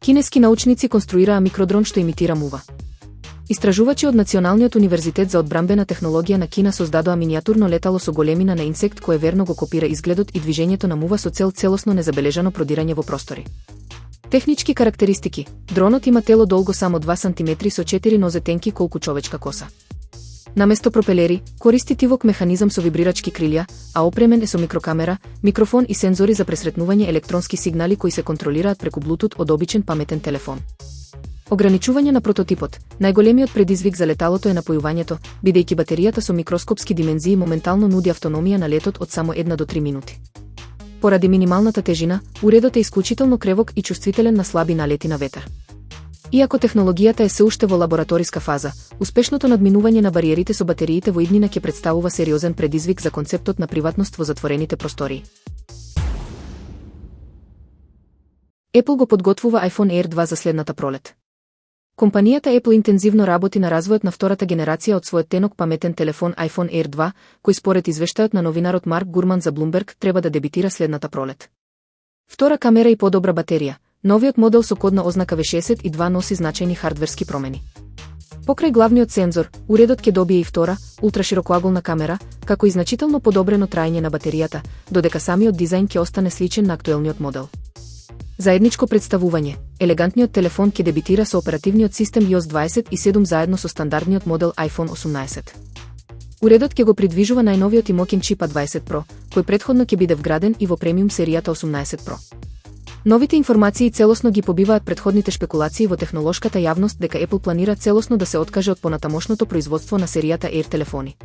Кинески научници конструираа микродрон што имитира мува. Истражувачи од Националниот универзитет за одбранбена технологија на Кина создадоа минијатурно летало со големина на инсект кое верно го копира изгледот и движењето на мува со цел целосно незабележано продирање во простори. Технички карактеристики. Дронот има тело долго само 2 см со 4 нозе тенки колку човечка коса. Наместо пропелери, користи тивок механизам со вибрирачки крилја, а опремен е со микрокамера, микрофон и сензори за пресретнување електронски сигнали кои се контролираат преку Bluetooth од обичен паметен телефон. Ограничување на прототипот. Најголемиот предизвик за леталото е напојувањето, бидејќи батеријата со микроскопски димензии моментално нуди автономија на летот од само 1 до 3 минути. Поради минималната тежина, уредот е исклучително кревок и чувствителен на слаби налети на ветар. Иако технологијата е се уште во лабораториска фаза, успешното надминување на бариерите со батериите во иднина ќе представува сериозен предизвик за концептот на приватност во затворените простории. Apple го подготвува iPhone Air 2 за следната пролет. Компанијата Apple интензивно работи на развојот на втората генерација од својот тенок паметен телефон iPhone Air 2, кој според извештајот на новинарот Марк Гурман за Bloomberg треба да дебитира следната пролет. Втора камера и подобра батерија. Новиот модел со кодна ознака V62 носи значајни хардверски промени. Покрај главниот сензор, уредот ќе добие и втора, ултраширокоаголна камера, како и значително подобрено траење на батеријата, додека самиот дизајн ќе остане сличен на актуелниот модел. Заедничко представување. Елегантниот телефон ќе дебитира со оперативниот систем iOS 27 заедно со стандардниот модел iPhone 18. Уредот ќе го придвижува најновиот и моќен чип A20 Pro, кој претходно ќе биде вграден и во премиум серијата 18 Pro. Новите информации целосно ги побиваат претходните шпекулации во технолошката јавност дека Apple планира целосно да се откаже од понатамошното производство на серијата Air телефони.